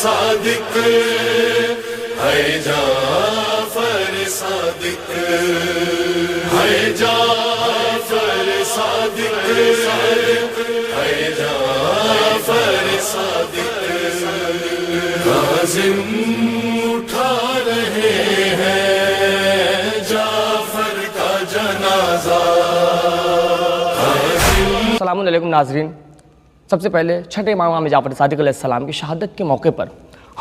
صادق ہے جعفر صادق ہے جعفر صادق ہے جعفر صادق کاظم اٹھا رہے ہیں جعفر کا جنازہ. السلام علیکم ناظرین. سب سے پہلے چھٹے امام جعفر صادق علیہ السلام کی شہادت کے موقع پر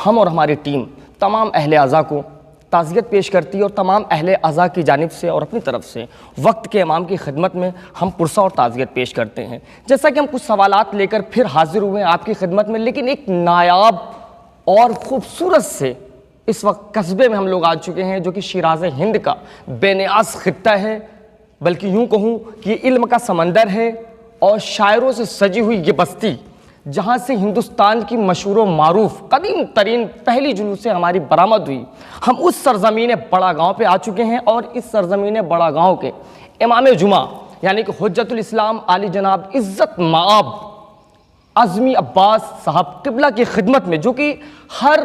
ہم اور ہماری ٹیم تمام اہل عزا کو تعزیت پیش کرتی ہے اور تمام اہل عزا کی جانب سے اور اپنی طرف سے وقت کے امام کی خدمت میں ہم پرسہ اور تعزیت پیش کرتے ہیں. جیسا کہ ہم کچھ سوالات لے کر پھر حاضر ہوئے ہیں آپ کی خدمت میں، لیکن ایک نایاب اور خوبصورت سے اس وقت قصبے میں ہم لوگ آ چکے ہیں جو کہ شیراز ہند کا بے نیاز خطہ ہے، بلکہ یوں کہوں کہ یہ علم کا سمندر ہے اور شاعروں سے سجی ہوئی یہ بستی جہاں سے ہندوستان کی مشہور و معروف قدیم ترین پہلی جلوسیں ہماری برآمد ہوئی. ہم اس سرزمین بڑا گاؤں پہ آ چکے ہیں اور اس سرزمین بڑا گاؤں کے امام جمعہ یعنی کہ حجت الاسلام عالی جناب عزت مآب اعظمی عباس صاحب قبلہ کی خدمت میں، جو کہ ہر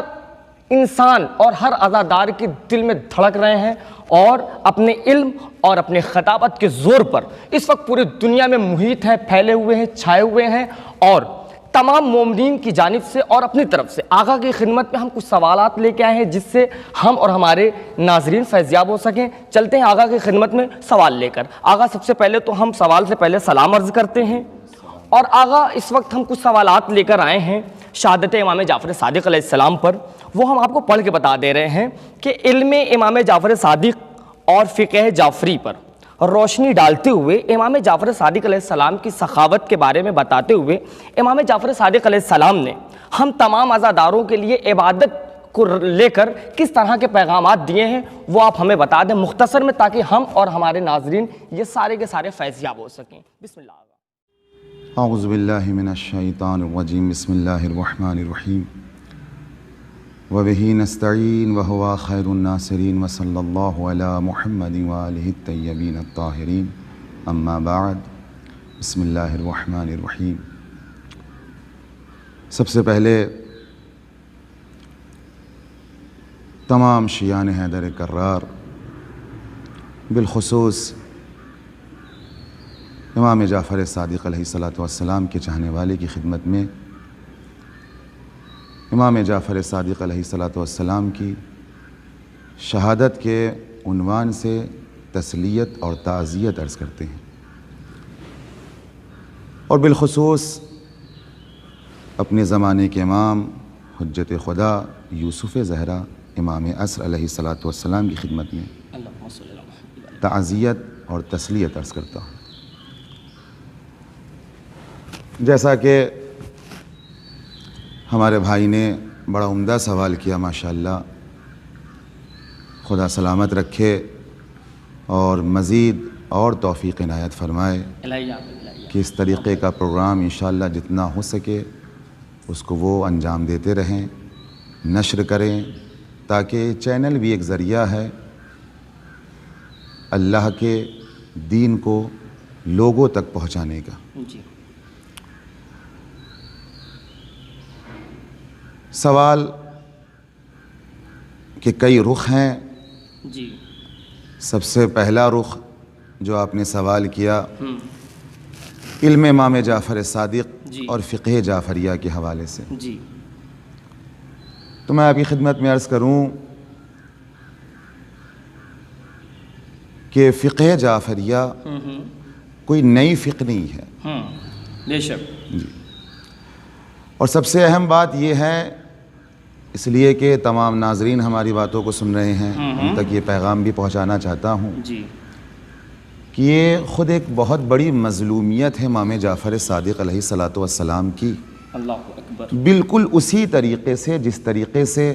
انسان اور ہر عزادار کے دل میں دھڑک رہے ہیں اور اپنے علم اور اپنے خطابت کے زور پر اس وقت پوری دنیا میں محیط ہیں، پھیلے ہوئے ہیں، چھائے ہوئے ہیں، اور تمام مومنین کی جانب سے اور اپنی طرف سے آقا کی خدمت میں ہم کچھ سوالات لے کے آئے ہیں جس سے ہم اور ہمارے ناظرین فیضیاب ہو سکیں. چلتے ہیں آقا کی خدمت میں سوال لے کر. آقا سب سے پہلے تو ہم سوال سے پہلے سلام عرض کرتے ہیں، اور آقا اس وقت ہم کچھ سوالات لے کر آئے ہیں شہادت امام جعفر صادق علیہ السلام پر. وہ ہم آپ کو پڑھ کے بتا دے رہے ہیں کہ علم امام جعفر صادق اور فقہ جعفری پر روشنی ڈالتے ہوئے امام جعفر صادق علیہ السلام کی سخاوت کے بارے میں بتاتے ہوئے امام جعفر صادق علیہ السلام نے ہم تمام عزاداروں کے لیے عبادت کو لے کر کس طرح کے پیغامات دیے ہیں وہ آپ ہمیں بتا دیں مختصر میں، تاکہ ہم اور ہمارے ناظرین یہ سارے کے سارے فیضیاب ہو سکیں. بسم اللہ. اعوذ باللہ من الشیطان الرجیم. بسم اللہ الرحمن الرحیم. وَبِهِ نَسْتَعِينُ وَهُوَ خَيْرُ النَّاصِرِينَ وَصَلَّى اللَّهُ عَلَى مُحَمَّدٍ وَآلِهِ الطَّيِّبِينَ الطَّاهِرِينَ. اما بعد. بسم اللہ الرحمن الرحیم. سب سے پہلے تمام شیعان حیدر کرار، بالخصوص امام جعفر صادق علیہ السلام کے چاہنے والے کی خدمت میں امام جعفر صادق علیہ السلام کی شہادت کے عنوان سے تسلیت اور تعزیت عرض کرتے ہیں، اور بالخصوص اپنے زمانے کے امام حجت خدا یوسف زہرا امام عصر علیہ السلام کی خدمت میں تعزیت اور تسلیت عرض کرتا ہوں. جیسا کہ ہمارے بھائی نے بڑا عمدہ سوال کیا، ماشاءاللہ، خدا سلامت رکھے اور مزید اور توفیق عنایت فرمائے کہ اس طریقے کا پروگرام انشاءاللہ جتنا ہو سکے اس کو وہ انجام دیتے رہیں، نشر کریں، تاکہ چینل بھی ایک ذریعہ ہے اللہ کے دین کو لوگوں تک پہنچانے کا. سوال کے کئی رخ ہیں. سب سے پہلا رخ جو آپ نے سوال کیا علم امام جعفر صادق اور فقہ جعفریہ کے حوالے سے، تو میں آپ کی خدمت میں عرض کروں کہ فقہ جعفریہ کوئی نئی فقہ نہیں ہے. بے شک. اور سب سے اہم بات یہ ہے، اس لیے کہ تمام ناظرین ہماری باتوں کو سن رہے ہیں، ان تک یہ پیغام بھی پہنچانا چاہتا ہوں کہ یہ خود ایک بہت بڑی مظلومیت ہے امام جعفر صادق علیہ السلام کی. اللہ اکبر. بالکل اسی طریقے سے جس طریقے سے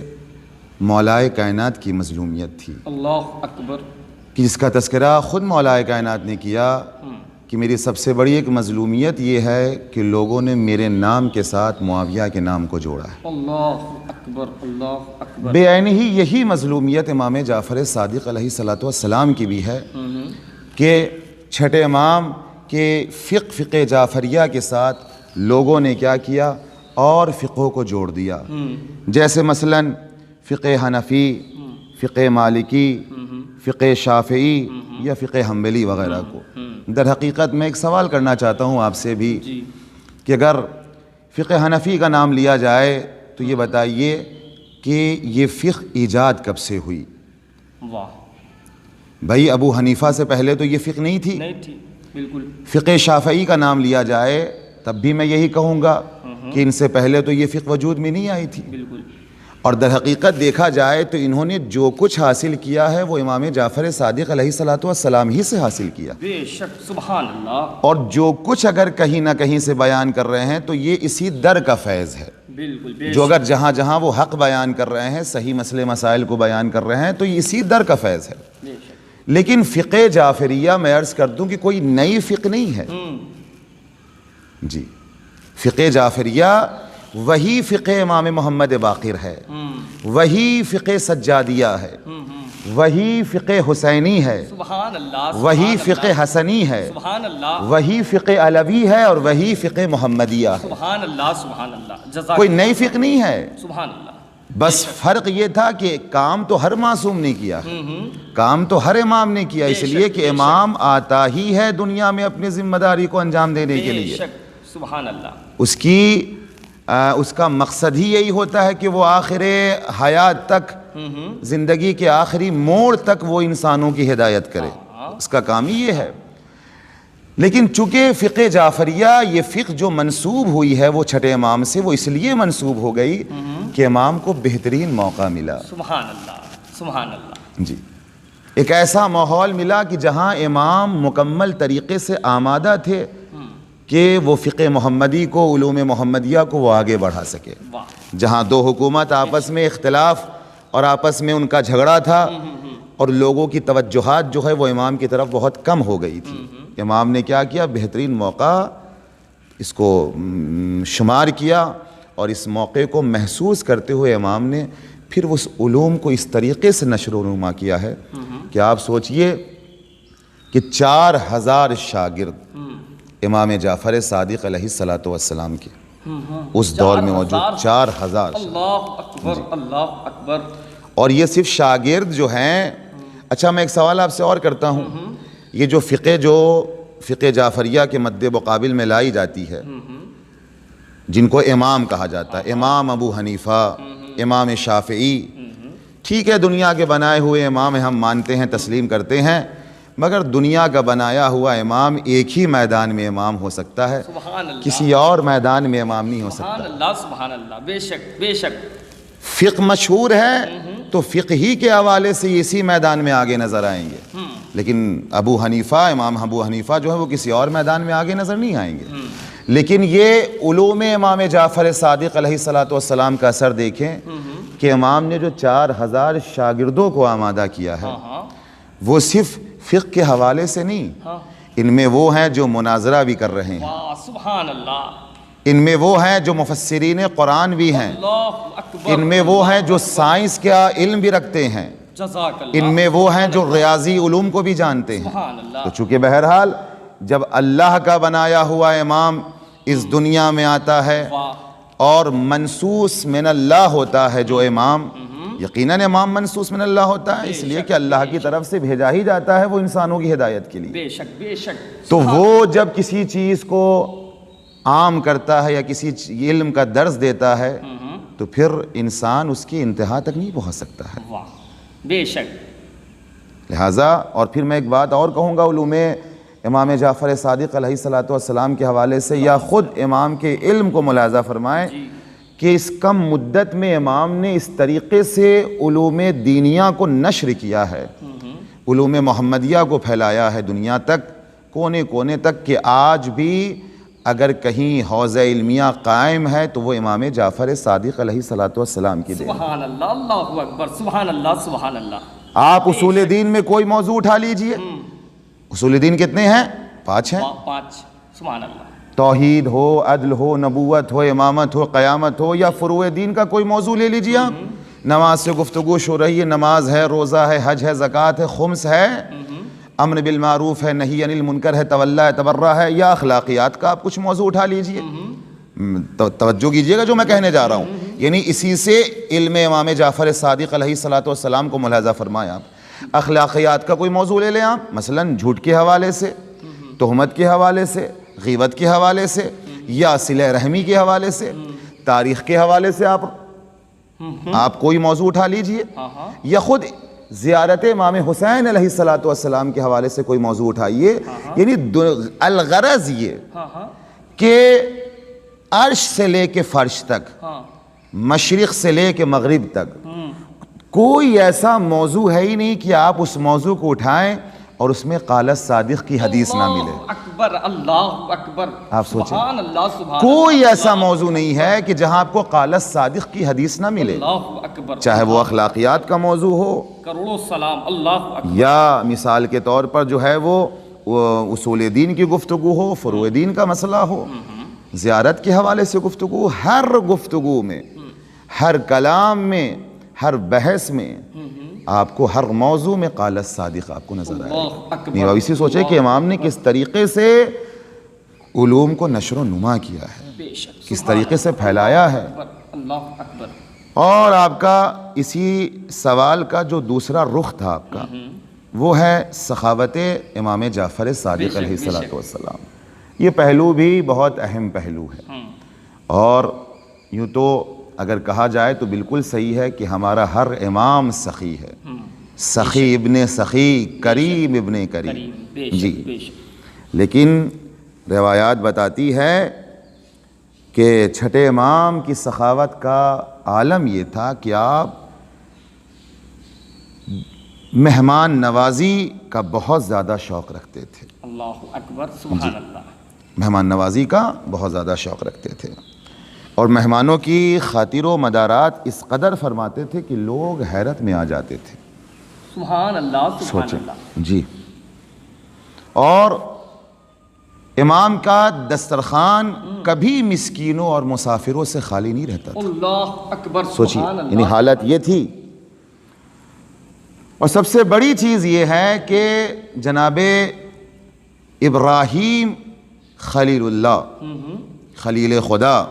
مولائے کائنات کی مظلومیت تھی. اللہ اکبر. کہ جس کا تذکرہ خود مولائے کائنات نے کیا کہ میری سب سے بڑی ایک مظلومیت یہ ہے کہ لوگوں نے میرے نام کے ساتھ معاویہ کے نام کو جوڑا ہے. اللہ اکبر. اللہ اکبر. بے عین ہی یہی مظلومیت امام جعفر صادق علیہ السلام کی بھی ہے کہ چھٹے امام کے فقہ جعفریہ کے ساتھ لوگوں نے کیا کیا، اور فقہوں کو جوڑ دیا، جیسے مثلاً فقہ حنفی، فقہ مالکی، فقہ شافعی یا فقہ حنبلی وغیرہ کو۔ در حقیقت میں ایک سوال کرنا چاہتا ہوں آپ سے بھی کہ اگر فقہ حنفی کا نام لیا جائے تو یہ بتائیے کہ یہ فقہ ایجاد کب سے ہوئی؟ واہ، بھائی ابو حنیفہ سے پہلے تو یہ فقہ نہیں تھی۔ نہیں تھی، بالکل۔ فقہ شافعی کا نام لیا جائے تب بھی میں یہی کہوں گا کہ ان سے پہلے تو یہ فقہ وجود میں نہیں آئی تھی۔ بالکل۔ اور در حقیقت دیکھا جائے تو انہوں نے جو کچھ حاصل کیا ہے وہ امام جعفر صادق علیہ السلام ہی سے حاصل کیا، بے شک، سبحان اللہ۔ اور جو کچھ اگر کہیں نہ کہیں سے بیان کر رہے ہیں تو یہ اسی در کا فیض ہے۔ بالکل، بے جو اگر جہاں جہاں وہ حق بیان کر رہے ہیں، صحیح مسئلے مسائل کو بیان کر رہے ہیں، تو یہ اسی در کا فیض ہے۔ شک۔ لیکن فقہ جعفریہ میں عرض کر دوں کہ کوئی نئی فقہ نہیں ہے جی۔ فقہ جعفریہ وہی فقہ امام محمد باقر ہے، وہی فقہ سجادیہ ہے، وہی فقہ حسینی ہے، سبحان اللہ، وہی فقہ حسنی ہے، سبحان اللہ، وہی فقہ علوی ہے، اور وہی فقہ محمدیہ ہے۔ سبحان اللہ، سبحان اللہ، جزاک کوئی نئی فقہ نہیں ہے۔ سبحان اللہ۔ بس فرق یہ تھا کہ کام تو ہر معصوم نے کیا ہے، کام تو ہر امام نے کیا، اس لیے کہ امام آتا ہی ہے دنیا میں اپنی ذمہ داری کو انجام دینے کے لیے۔ سبحان اللہ۔ اس کا مقصد ہی یہی ہوتا ہے کہ وہ آخر حیات تک، زندگی کے آخری موڑ تک وہ انسانوں کی ہدایت کرے، اس کا کام ہی یہ ہے۔ لیکن چونکہ فقہ جعفریہ یہ فقہ جو منسوب ہوئی ہے وہ چھٹے امام سے، وہ اس لیے منسوب ہو گئی کہ امام کو بہترین موقع ملا۔ سبحان اللہ، سبحان اللہ جی، ایک ایسا ماحول ملا کہ جہاں امام مکمل طریقے سے آمادہ تھے کہ وہ فقہ محمدی کو، علوم محمدیہ کو وہ آگے بڑھا سکے۔ جہاں دو حکومت آپس میں اختلاف اور آپس میں ان کا جھگڑا تھا، اور لوگوں کی توجہات جو ہے وہ امام کی طرف بہت کم ہو گئی تھی، امام نے کیا کیا؟ بہترین موقع اس کو شمار کیا، اور اس موقع کو محسوس کرتے ہوئے امام نے پھر اس علوم کو اس طریقے سے نشر و نما کیا ہے کہ آپ سوچئے کہ 4000 شاگرد امام جعفر صادق علیہ السلام کے اس دور میں موجود 4000۔ اللہ اکبر، اللہ اکبر۔ اور یہ صرف شاگرد جو ہیں۔ اچھا، میں ایک سوال آپ سے اور کرتا ہوں، یہ جو فقہ جعفریہ کے مد مقابل میں لائی جاتی ہے، جن کو امام کہا جاتا ہے، امام ابو حنیفہ، امام شافعی، ٹھیک ہے دنیا کے بنائے ہوئے امام ہم مانتے ہیں، تسلیم کرتے ہیں، مگر دنیا کا بنایا ہوا امام ایک ہی میدان میں امام ہو سکتا ہے، کسی اور میدان میں امام نہیں ہو سکتا۔ سبحان اللہ، سبحان اللہ، بے شک، بے شک۔ فقہ مشہور ہے تو فقہ ہی کے حوالے سے اسی میدان میں آگے نظر آئیں گے، لیکن ابو حنیفہ، امام ابو حنیفہ جو ہے وہ کسی اور میدان میں آگے نظر نہیں آئیں گے۔ لیکن یہ علوم امام جعفر صادق علیہ السلام کا اثر دیکھیں کہ امام نے جو 4000 شاگردوں کو آمادہ کیا ہے، وہ صرف فقہ کے حوالے سے نہیں، ان میں وہ ہیں جو مناظرہ بھی کر رہے ہیں، سبحان اللہ، ان میں وہ ہیں جو مفسرین قرآن بھی ہیں، اللہ اکبر، ان میں وہ ہیں جو سائنس کا علم بھی رکھتے ہیں، جزاک اللہ، ان میں وہ ہیں جو ریاضی علوم کو بھی جانتے ہیں۔ سبحان اللہ۔ تو چونکہ بہرحال جب اللہ کا بنایا ہوا امام اس دنیا میں آتا ہے اور منصوص من اللہ ہوتا ہے جو امام، یقیناً امام منصوص من اللہ ہوتا ہے، اس لیے کہ اللہ کی طرف سے بھیجا ہی جاتا ہے وہ انسانوں کی ہدایت کے لیے۔ بے شک، بے شک۔ تو وہ جب کسی چیز کو عام کرتا ہے یا کسی علم کا درس دیتا ہے تو پھر انسان اس کی انتہا تک نہیں پہنچ سکتا ہے۔ واہ، بے شک۔ لہٰذا، اور پھر میں ایک بات اور کہوں گا علوم امام جعفر صادق علیہ السلام کے حوالے سے، یا خود امام کے علم کو ملاحظہ فرمائیں کہ اس کم مدت میں امام نے اس طریقے سے علوم دینیہ کو نشر کیا ہے، علوم محمدیہ کو پھیلایا ہے دنیا تک، کونے کونے تک، کہ آج بھی اگر کہیں حوزہ علمیہ قائم ہے تو وہ امام جعفر صادق علیہ السلام کی دین۔ سبحان اللہ، اللہ اکبر، سبحان اللہ، سبحان اللہ۔ آپ اصول دین میں کوئی موضوع اٹھا لیجئے، اصول دین کتنے ہیں؟ 5 ہیں۔ 5، سبحان اللہ۔ توحید ہو، عدل ہو، نبوت ہو، امامت ہو، قیامت ہو، یا فروع دین کا کوئی موضوع لے لیجئے آپ، نماز سے گفتگو ہو رہی ہے، نماز ہے، روزہ ہے، حج ہے، زکوٰۃ ہے، خمس ہے، امر بالمعروف ہے، نہی عن المنکر ہے، تولی ہے، تبرہ ہے، یا اخلاقیات کا آپ کچھ موضوع اٹھا لیجئے، توجہ کیجئے گا جو میں کہنے جا رہا ہوں، یعنی اسی سے علم امام جعفر صادق علیہ الصلوۃ والسلام کو ملاحظہ فرمائیں آپ۔ اخلاقیات کا کوئی موضوع لے لیں آپ، مثلا جھوٹ کے حوالے سے، تہمت کے حوالے سے، غیبت کے حوالے سے، یا صلہ رحمی کے حوالے سے، تاریخ کے حوالے سے آپ کوئی موضوع اٹھا لیجئے، یا خود زیارت امام حسین علیہ الصلوۃ والسلام کے حوالے سے کوئی موضوع اٹھائیے، یعنی الغرض یہ کہ عرش سے لے کے فرش تک، مشرق سے لے کے مغرب تک کوئی ایسا موضوع ہے ہی نہیں کہ آپ اس موضوع کو اٹھائیں اور اس میں قال الصادق کی حدیث نہ ملے۔ اللہ اکبر، اللہ اکبر، آپ سوچیں، سبحان اللہ، سبحان کوئی ایسا موضوع نہیں ہے کہ جہاں آپ کو قال الصادق کی حدیث نہ ملے، اللہ اکبر، چاہے وہ اخلاقیات کا موضوع ہو، کروڑوں سلام، اللہ اکبر، یا مثال کے طور پر جو ہے وہ اصول دین کی گفتگو ہو، فروع دین کا مسئلہ ہو، زیارت کے حوالے سے گفتگو، ہر گفتگو میں، ہر کلام میں، ہر بحث میں آپ کو ہر موضوع میں قال الصادق آپ کو نظر آئے گا۔ نہیں، اب اسی سوچے کہ امام نے کس طریقے سے علوم کو نشر و نما کیا ہے، کس طریقے سے پھیلایا ہے۔ اللہ اکبر۔ اور آپ کا اسی سوال کا جو دوسرا رخ تھا آپ کا، وہ ہے سخاوت امام جعفر صادق علیہ الصلوۃ والسلام۔ یہ پہلو بھی بہت اہم پہلو ہے، اور یوں تو اگر کہا جائے تو بالکل صحیح ہے کہ ہمارا ہر امام سخی ہے، سخی ابن سخی، کریم ابن کریم، جی، لیکن روایات بتاتی ہے کہ چھٹے امام کی سخاوت کا عالم یہ تھا کہ آپ مہمان نوازی کا بہت زیادہ شوق رکھتے تھے۔ اللہ اکبر، سبحان اللہ۔ مہمان نوازی کا بہت زیادہ شوق رکھتے تھے، اور مہمانوں کی خاطر و مدارات اس قدر فرماتے تھے کہ لوگ حیرت میں آ جاتے تھے۔ سبحان اللہ، سبحان سوچیں اللہ، جی، اور امام کا دسترخوان کبھی مسکینوں اور مسافروں سے خالی نہیں رہتا تھا۔ اللہ اکبر، سوچیے، سبحان اللہ، یعنی حالت یہ تھی۔ اور سب سے بڑی چیز یہ ہے کہ جناب ابراہیم خلیل اللہ، خلیل خدا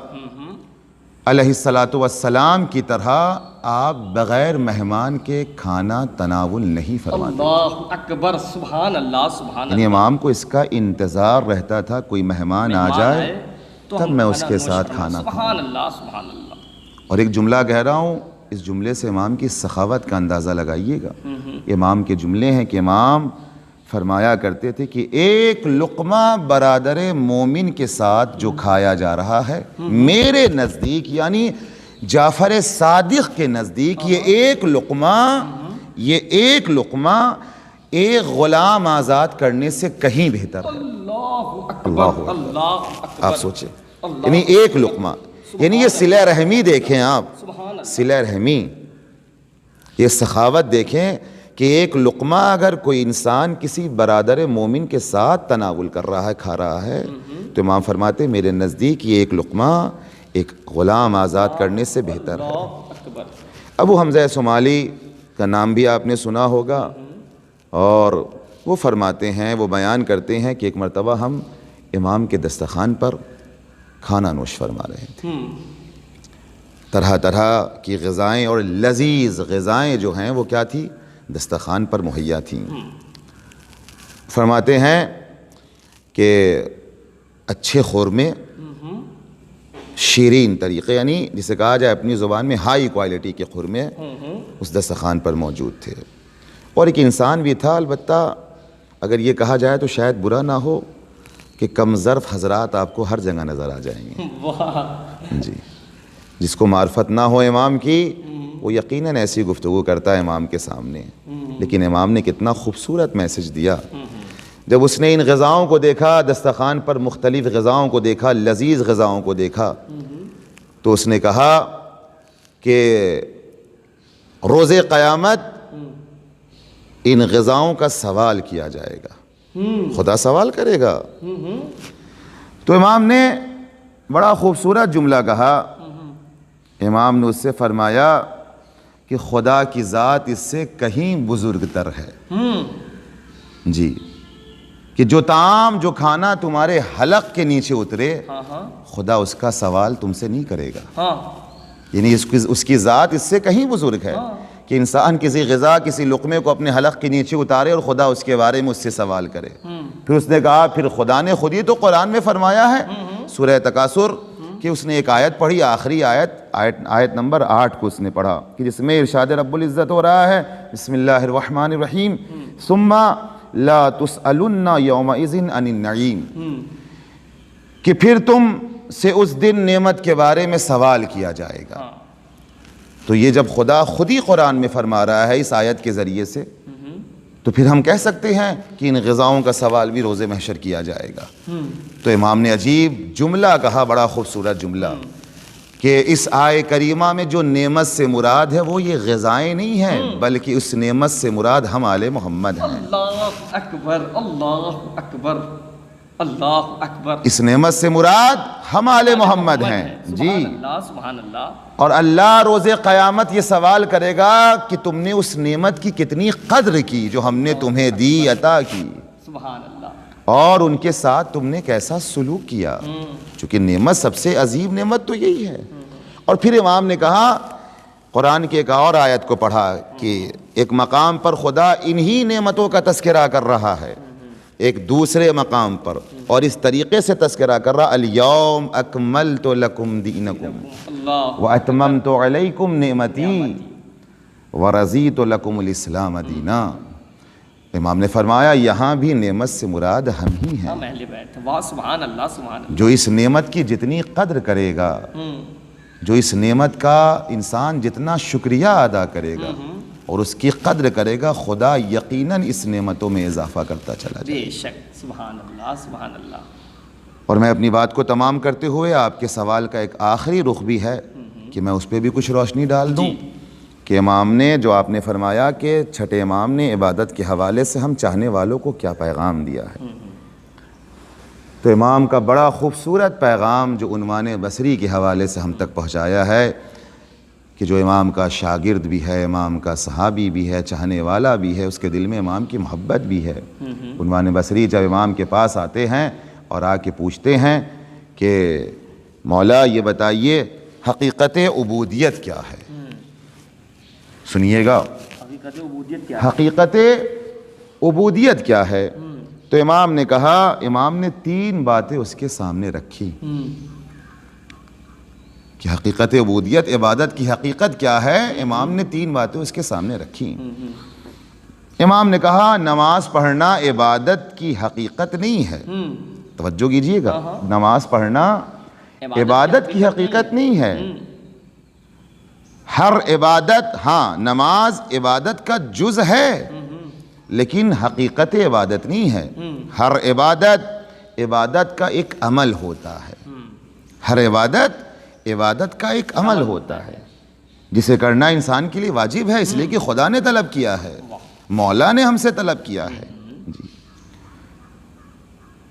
علیہ الصلاۃ والسلام کی طرح آپ بغیر مہمان کے کھانا تناول نہیں فرماتے۔ اللہ اکبر، سبحان اللہ، سبحان یعنی اللہ۔ امام کو اس کا انتظار رہتا تھا کوئی مہمان آ جائے تو تب ہم میں اس کھانا کے نوش ساتھ فرمائیں۔ کھانا کھاؤں۔ سبحان اللہ، سبحان اللہ۔ اور ایک جملہ کہہ رہا ہوں، اس جملے سے امام کی سخاوت کا اندازہ لگائیے گا۔ امام کے جملے ہیں کہ امام فرمایا کرتے تھے کہ ایک لقمہ برادر مومن کے ساتھ جو کھایا جا رہا ہے، میرے نزدیک یعنی جعفر صادق کے نزدیک یہ ایک لقمہ ایک غلام آزاد کرنے سے کہیں بہتر ہے۔ اللہ اکبر، اللہ اکبر، آپ سوچیں، یعنی ایک لقمہ، یعنی یہ صلہ رحمی دیکھیں آپ، سبحان اللہ، صلہ رحمی، یہ سخاوت دیکھیں کہ ایک لقمہ اگر کوئی انسان کسی برادر مومن کے ساتھ تناول کر رہا ہے، کھا رہا ہے، تو امام فرماتے میرے نزدیک یہ ایک لقمہ ایک غلام آزاد کرنے سے بہتر ہے۔ اللہ اکبر۔ ابو حمزہ صومالی کا نام بھی آپ نے سنا ہوگا، اور وہ فرماتے ہیں، وہ بیان کرتے ہیں کہ ایک مرتبہ ہم امام کے دسترخوان پر کھانا نوش فرما رہے تھے، طرح طرح کی غذائیں اور لذیذ غذائیں جو ہیں وہ کیا تھی، دسترخوان پر مہیا تھیں۔ فرماتے ہیں کہ اچھے خورمے، شیرین طریقے، یعنی جسے کہا جائے اپنی زبان میں ہائی کوالٹی کے خورمے اس دسترخوان پر موجود تھے۔ اور ایک انسان بھی تھا، البتہ اگر یہ کہا جائے تو شاید برا نہ ہو کہ کم ظرف حضرات آپ کو ہر جگہ نظر آ جائیں گے، جی، جس کو معرفت نہ ہو امام کی وہ یقیناً ایسی گفتگو کرتا ہے امام کے سامنے، لیکن امام نے کتنا خوبصورت میسج دیا۔ جب اس نے ان غذاؤں کو دیکھا، دسترخوان پر مختلف غذاؤں کو دیکھا، لذیذ غذاؤں کو دیکھا، تو اس نے کہا کہ روز قیامت ان غذاؤں کا سوال کیا جائے گا، خدا سوال کرے گا۔ تو امام نے بڑا خوبصورت جملہ کہا، امام نے اس سے فرمایا کہ خدا کی ذات اس سے کہیں بزرگ تر ہے، جی، کہ جو طعام جو کھانا تمہارے حلق کے نیچے اترے خدا اس کا سوال تم سے نہیں کرے گا. یعنی اس کی ذات اس سے کہیں بزرگ ہے کہ انسان کسی غذا کسی لقمے کو اپنے حلق کے نیچے اتارے اور خدا اس کے بارے میں اس سے سوال کرے. پھر اس نے کہا پھر خدا نے خود ہی تو قرآن میں فرمایا ہے سورہ تکاثر کہ اس نے ایک آیت پڑھی, آخری آیت نمبر 8 کو اس نے پڑھا کہ جس میں ارشاد رب العزت ہو رہا ہے بسم اللہ الرحمن الرحیم ثم لا تسألن یومئذ عن النعیم, کہ پھر تم سے اس دن نعمت کے بارے میں سوال کیا جائے گا. تو یہ جب خدا خود ہی قرآن میں فرما رہا ہے اس آیت کے ذریعے سے, تو پھر ہم کہہ سکتے ہیں کہ ان غذاؤں کا سوال بھی روز محشر کیا جائے گا. تو امام نے عجیب جملہ کہا, بڑا خوبصورت جملہ, کہ اس آیے کریمہ میں جو نعمت سے مراد ہے وہ یہ غذائیں نہیں ہیں بلکہ اس نعمت سے مراد ہم آل محمد ہیں. اللہ اکبر, اللہ اکبر, اللہ اکبر. اس نعمت سے مراد ہم آل محمد ہیں. جی سبحان اللہ, سبحان اللہ. اور اللہ روز قیامت یہ سوال کرے گا کہ تم نے اس نعمت کی کتنی قدر کی جو ہم نے تمہیں دی, عطا کی, سبحان اللہ. اور ان کے ساتھ تم نے کیسا سلوک کیا, چونکہ نعمت سب سے عظیم نعمت تو یہی ہے. اور پھر امام نے کہا, قرآن کی ایک اور آیت کو پڑھا کہ ایک مقام پر خدا انہی نعمتوں کا تذکرہ کر رہا ہے, ایک دوسرے مقام پر اور اس طریقے سے تذکرہ کر رہا الیوم اکملت لکم دینکم واتممت علیکم نعمتی ورضیت لکم الاسلام دینا. امام نے فرمایا یہاں بھی نعمت سے مراد ہم ہی ہیں. ہم اہل بیت, واہ سبحان اللہ, سبحان اللہ. جو اس نعمت کی جتنی قدر کرے گا, جو اس نعمت کا انسان جتنا شکریہ ادا کرے گا اور اس کی قدر کرے گا, خدا یقیناً اس نعمتوں میں اضافہ کرتا چلا جائے. بے شک, سبحان اللہ, سبحان اللہ. اور میں اپنی بات کو تمام کرتے ہوئے آپ کے سوال کا ایک آخری رخ بھی ہے کہ میں اس پہ بھی کچھ روشنی ڈال دوں کہ امام نے جو آپ نے فرمایا کہ چھٹے امام نے عبادت کے حوالے سے ہم چاہنے والوں کو کیا پیغام دیا ہے. تو امام کا بڑا خوبصورت پیغام جو عنوان بصری کے حوالے سے ہم تک پہنچایا ہے کہ جو امام کا شاگرد بھی ہے, امام کا صحابی بھی ہے, چاہنے والا بھی ہے, اس کے دل میں امام کی محبت بھی ہے. عنوان بصری جب امام کے پاس آتے ہیں اور آ کے پوچھتے ہیں کہ مولا یہ بتائیے حقیقت عبودیت کیا ہے, سنیے گا, حقیقت عبودیت کیا ہے؟ حقیقت عبودیت کیا ہے؟ تو امام نے کہا, امام نے 3 باتیں اس کے سامنے رکھی کہ حقیقت عبودیت, عبادت کی حقیقت کیا ہے. امام نے 3 باتیں اس کے سامنے رکھی. امام نے کہا نماز پڑھنا عبادت کی حقیقت نہیں ہے. توجہ کیجئے گا, نماز پڑھنا عبادت کی حقیقت نہیں ہے. ہر عبادت, ہاں نماز عبادت کا جز ہے لیکن حقیقت عبادت نہیں ہے. ہر عبادت عبادت کا ایک عمل ہوتا ہے. ہر عبادت عبادت کا ایک عمل ہوتا ہے جسے کرنا انسان کے لیے واجب ہے, اس لیے کہ خدا نے طلب کیا ہے, مولا نے ہم سے طلب کیا ہے. جی.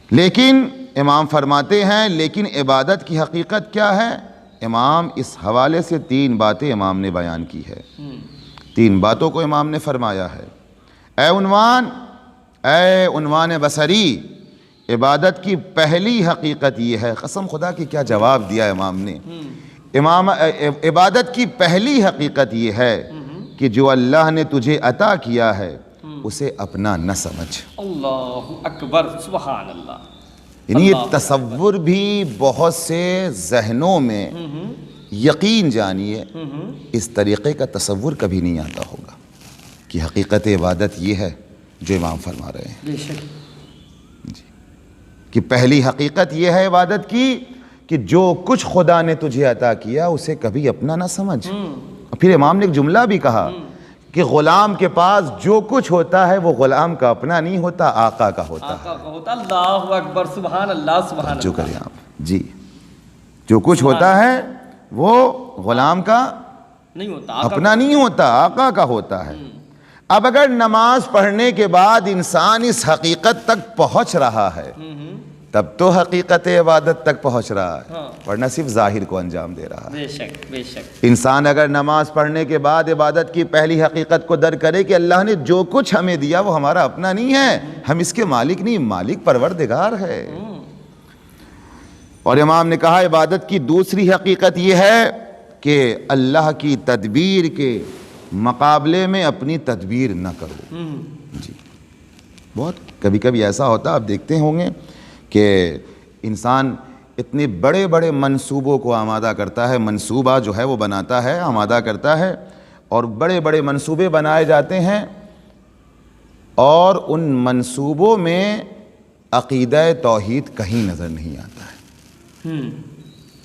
لیکن امام فرماتے ہیں لیکن عبادت کی حقیقت کیا ہے. امام اس حوالے سے 3 باتیں امام نے بیان کی ہے. 3 باتوں کو امام نے فرمایا ہے. اے عنوان بصری, عبادت کی پہلی حقیقت یہ ہے. قسم خدا کی کیا جواب دیا امام نے. عبادت کی پہلی حقیقت یہ ہے کہ جو اللہ نے تجھے عطا کیا ہے اسے اپنا نہ سمجھ. اللہ اکبر, سبحان اللہ. یعنی یہ تصور بھی بہت سے ذہنوں میں, یقین جانیے اس طریقے کا تصور کبھی نہیں آتا ہوگا کہ حقیقت عبادت یہ ہے جو امام فرما رہے ہیں. بے شک. جی. کہ پہلی حقیقت یہ ہے عبادت کی کہ جو کچھ خدا نے تجھے عطا کیا اسے کبھی اپنا نہ سمجھ. اور پھر امام نے ایک جملہ بھی کہا کہ غلام کے پاس جو کچھ ہوتا ہے وہ غلام کا اپنا نہیں ہوتا, آقا کا ہوتا ہے. آقا کا ہوتا. اللہ اکبر, سبحان اللہ, سبحان اللہ. جو کریں آپ. جی. جو کچھ ہوتا ہے وہ غلام کا نہیں ہوتا, اپنا نہیں ہوتا, آقا کا ہوتا ہے. اب اگر نماز پڑھنے کے بعد انسان اس حقیقت تک پہنچ رہا ہے تب تو حقیقت عبادت تک پہنچ رہا ہے, ورنہ صرف ظاہر کو انجام دے رہا ہے. بے شک, بے شک. انسان اگر نماز پڑھنے کے بعد عبادت کی پہلی حقیقت کو درک کرے کہ اللہ نے جو کچھ ہمیں دیا وہ ہمارا اپنا نہیں ہے, ہم اس کے مالک نہیں، مالک پروردگار ہے۔ اور امام نے کہا عبادت کی دوسری حقیقت یہ ہے کہ اللہ کی تدبیر کے مقابلے میں اپنی تدبیر نہ کرو۔ جی بہت کبھی کبھی ایسا ہوتا، آپ دیکھتے ہوں گے کہ انسان اتنے بڑے بڑے منصوبوں کو آمادہ کرتا ہے، منصوبہ جو ہے وہ بناتا ہے، آمادہ کرتا ہے، اور بڑے بڑے منصوبے بنائے جاتے ہیں، اور ان منصوبوں میں عقیدہ توحید کہیں نظر نہیں آتا ہے۔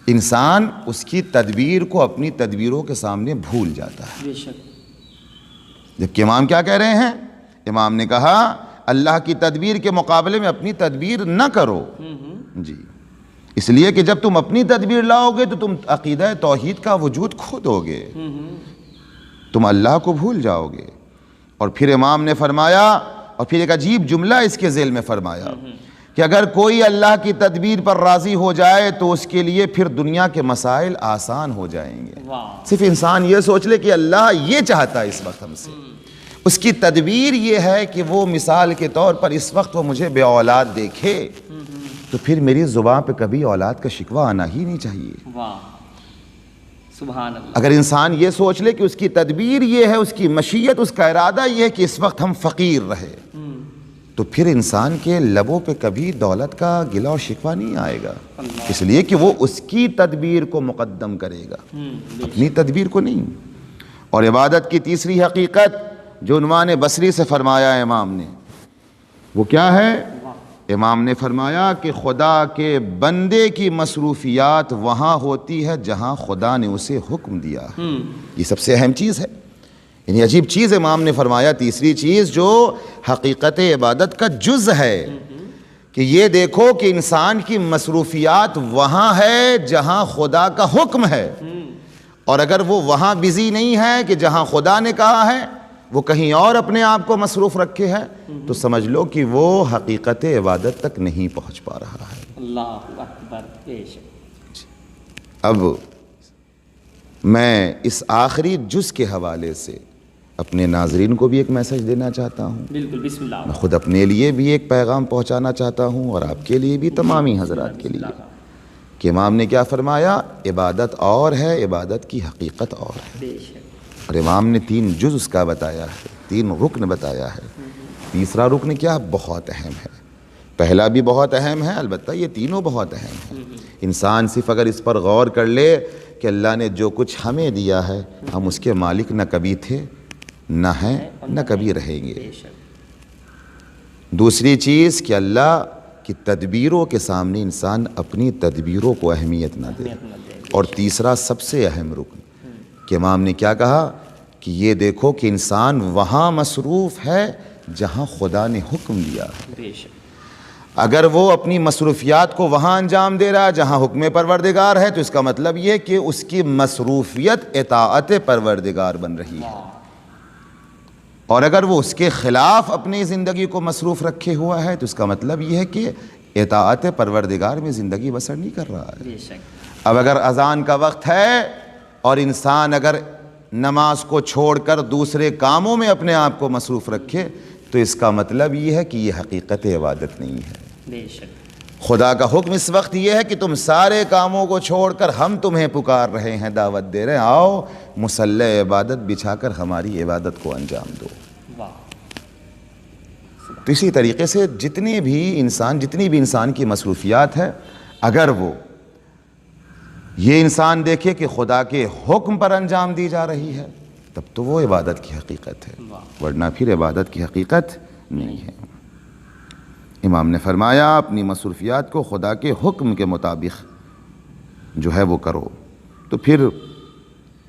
انسان اس کی تدبیر کو اپنی تدبیروں کے سامنے بھول جاتا ہے۔ بے شک۔ جبکہ امام کیا کہہ رہے ہیں؟ امام نے کہا اللہ کی تدبیر کے مقابلے میں اپنی تدبیر نہ کرو۔ جی اس لیے کہ جب تم اپنی تدبیر لاؤ گے تو تم عقیدہ توحید کا وجود کھو دو گے، تم اللہ کو بھول جاؤ گے۔ اور پھر امام نے فرمایا، اور پھر ایک عجیب جملہ اس کے ذیل میں فرمایا کہ اگر کوئی اللہ کی تدبیر پر راضی ہو جائے تو اس کے لیے پھر دنیا کے مسائل آسان ہو جائیں گے۔ صرف انسان یہ سوچ لے کہ اللہ یہ چاہتا ہے اس وقت ہم سے، اس کی تدبیر یہ ہے کہ وہ مثال کے طور پر اس وقت وہ مجھے بے اولاد دیکھے، تو پھر میری زبان پہ کبھی اولاد کا شکوہ آنا ہی نہیں چاہیے۔ سبحان اللہ۔ اگر انسان یہ سوچ لے کہ اس کی تدبیر یہ ہے، اس کی مشیت، اس کا ارادہ یہ ہے کہ اس وقت ہم فقیر رہے، تو پھر انسان کے لبوں پہ کبھی دولت کا گلہ اور شکوہ نہیں آئے گا، اس لیے کہ وہ اس کی تدبیر کو مقدم کرے گا، اپنی تدبیر کو نہیں۔ اور عبادت کی تیسری حقیقت جو عنوان بصری سے فرمایا ہے امام نے، وہ کیا ہے؟ امام نے فرمایا کہ خدا کے بندے کی مصروفیات وہاں ہوتی ہے جہاں خدا نے اسے حکم دیا ہے۔ یہ سب سے اہم چیز ہے، یعنی عجیب چیز امام نے فرمایا، تیسری چیز جو حقیقت عبادت کا جز ہے، کہ یہ دیکھو کہ انسان کی مصروفیات وہاں ہے جہاں خدا کا حکم ہے، اور اگر وہ وہاں بزی نہیں ہے کہ جہاں خدا نے کہا ہے، وہ کہیں اور اپنے آپ کو مصروف رکھے ہے، تو سمجھ لو کہ وہ حقیقت عبادت تک نہیں پہنچ پا رہا ہے۔ اللہ اکبر۔ بے شک۔ اب میں اس آخری جز کے حوالے سے اپنے ناظرین کو بھی ایک میسج دینا چاہتا ہوں، بالکل، بسم اللہ۔ میں خود اپنے لیے بھی ایک پیغام پہنچانا چاہتا ہوں، اور آپ کے لیے بھی، تمامی حضرات کے لیے، کہ امام نے کیا فرمایا؟ عبادت اور ہے، عبادت کی حقیقت اور ہے۔ بے شک۔ اور امام نے 3 جز اس کا بتایا ہے، 3 رکن بتایا ہے۔ تیسرا رکن کیا؟ بہت اہم ہے۔ پہلا بھی بہت اہم ہے، البتہ یہ تینوں بہت اہم ہیں۔ انسان صرف اگر اس پر غور کر لے کہ اللہ نے جو کچھ ہمیں دیا ہے، ہم اس کے مالک نہ کبھی تھے، نہ ہیں، نہ کبھی رہیں گے۔ دوسری چیز کہ اللہ کی تدبیروں کے سامنے انسان اپنی تدبیروں کو اہمیت نہ دے۔ اور تیسرا سب سے اہم رکن کہ امام نے کیا کہا کہ یہ دیکھو کہ انسان وہاں مصروف ہے جہاں خدا نے حکم دیا ہے۔ اگر وہ اپنی مصروفیات کو وہاں انجام دے رہا ہے جہاں حکم پروردگار ہے، تو اس کا مطلب یہ کہ اس کی مصروفیت اطاعت پروردگار بن رہی ہے۔ اور اگر وہ اس کے خلاف اپنی زندگی کو مصروف رکھے ہوا ہے، تو اس کا مطلب یہ ہے کہ اطاعت پروردگار میں زندگی بسر نہیں کر رہا ہے۔ اب اگر اذان کا وقت ہے اور انسان اگر نماز کو چھوڑ کر دوسرے کاموں میں اپنے آپ کو مصروف رکھے، تو اس کا مطلب یہ ہے کہ یہ حقیقت عبادت نہیں ہے۔ خدا کا حکم اس وقت یہ ہے کہ تم سارے کاموں کو چھوڑ کر ہم تمہیں پکار رہے ہیں، دعوت دے رہے ہیں، آؤ مصلی عبادت بچھا کر ہماری عبادت کو انجام دو۔ تو اسی طریقے سے جتنی بھی انسان کی مصروفیات ہے، اگر وہ یہ انسان دیکھے کہ خدا کے حکم پر انجام دی جا رہی ہے، تب تو وہ عبادت کی حقیقت ہے، ورنہ پھر عبادت کی حقیقت نہیں ہے۔ امام نے فرمایا اپنی مصروفیات کو خدا کے حکم کے مطابق جو ہے وہ کرو، تو پھر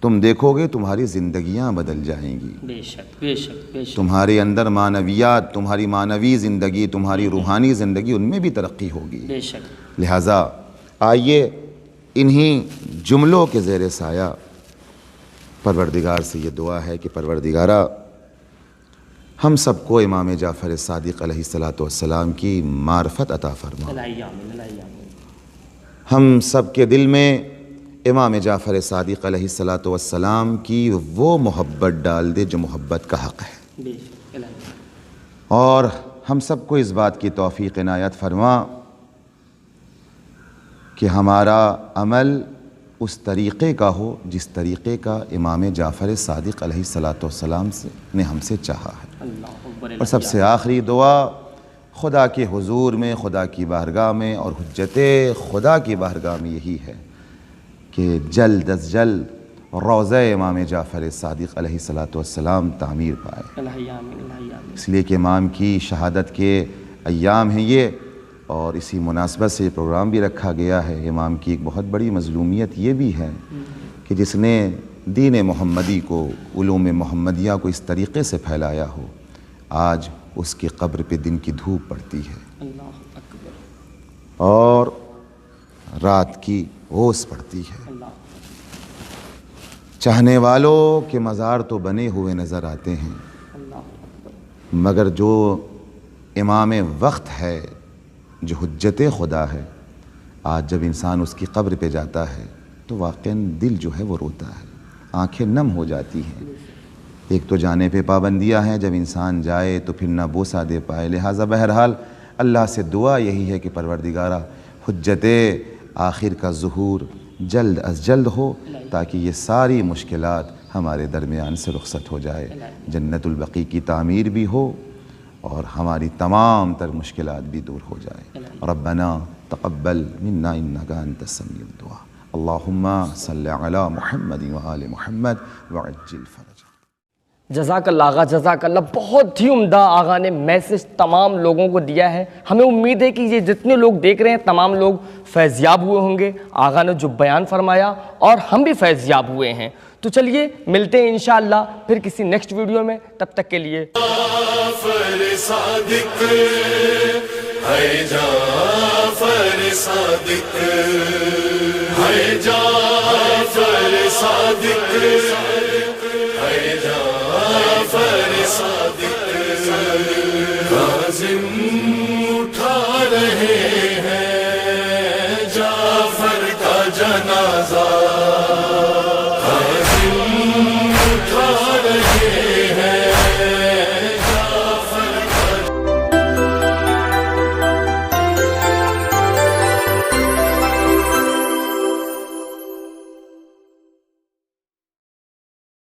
تم دیکھو گے تمہاری زندگیاں بدل جائیں گی۔ بے شک، بے شک، بے شک۔ تمہارے اندر معنویات، تمہاری معنوی زندگی، تمہاری روحانی زندگی، ان میں بھی ترقی ہوگی۔ بے شک۔ لہٰذا آئیے انہی جملوں کے زیر سایہ پروردگار سے یہ دعا ہے کہ پروردگارہ ہم سب کو امام جعفر صادق علیہ السلام کی معرفت عطا فرما۔ ہم سب کے دل میں امام جعفر صادق علیہ السلام کی وہ محبت ڈال دے جو محبت کا حق ہے، اور ہم سب کو اس بات کی توفیق عنایت فرما کہ ہمارا عمل اس طریقے کا ہو جس طریقے کا امام جعفر صادق علیہ الصلاۃ والسلام نے ہم سے چاہا ہے. اور سب سے آخری دعا خدا کے حضور میں، خدا کی بارگاہ میں اور حجت خدا کی بارگاہ میں یہی ہے کہ جلد از جلد روضہ امام جعفر صادق علیہ الصلاۃ والسلام تعمیر پائے. اس لیے کہ امام کی شہادت کے ایام ہیں یہ، اور اسی مناسبت سے یہ پروگرام بھی رکھا گیا ہے. امام کی ایک بہت بڑی مظلومیت یہ بھی ہے کہ جس نے دین محمدی کو، علوم محمدیہ کو اس طریقے سے پھیلایا ہو، آج اس کی قبر پہ دن کی دھوپ پڑتی ہے اور رات کی اوس پڑتی ہے. چاہنے والوں کے مزار تو بنے ہوئے نظر آتے ہیں، مگر جو امام وقت ہے، جو حجت خدا ہے، آج جب انسان اس کی قبر پہ جاتا ہے تو واقعاً دل جو ہے وہ روتا ہے، آنکھیں نم ہو جاتی ہیں. ایک تو جانے پہ پابندیاں ہیں، جب انسان جائے تو پھر نہ بوسہ دے پائے. لہٰذا بہرحال اللہ سے دعا یہی ہے کہ پروردگارہ حجت آخر کا ظہور جلد از جلد ہو، تاکہ یہ ساری مشکلات ہمارے درمیان سے رخصت ہو جائے، جنت البقیع کی تعمیر بھی ہو اور ہماری تمام تر مشکلات بھی دور ہو جائے. ربنا تقبل منا انک انت السمیع الدعاء. اللہم صلی علی محمد وآل محمد وعجل فرجہ. جزاک اللہ آغا، جزاک اللہ. بہت ہی عمدہ آغا نے میسج تمام لوگوں کو دیا ہے. ہمیں امید ہے کہ یہ جتنے لوگ دیکھ رہے ہیں تمام لوگ فیضیاب ہوئے ہوں گے. آغا نے جو بیان فرمایا اور ہم بھی فیضیاب ہوئے ہیں. تو چلیے ملتے ہیں انشاءاللہ پھر کسی نیکسٹ ویڈیو میں. تب تک کے لیے جعفر صادق ہے، جعفر صادق ہے، جعفر صادق ہے، جعفر صادق. کاظم اٹھا رہے ہیں جعفر کا جنازہ.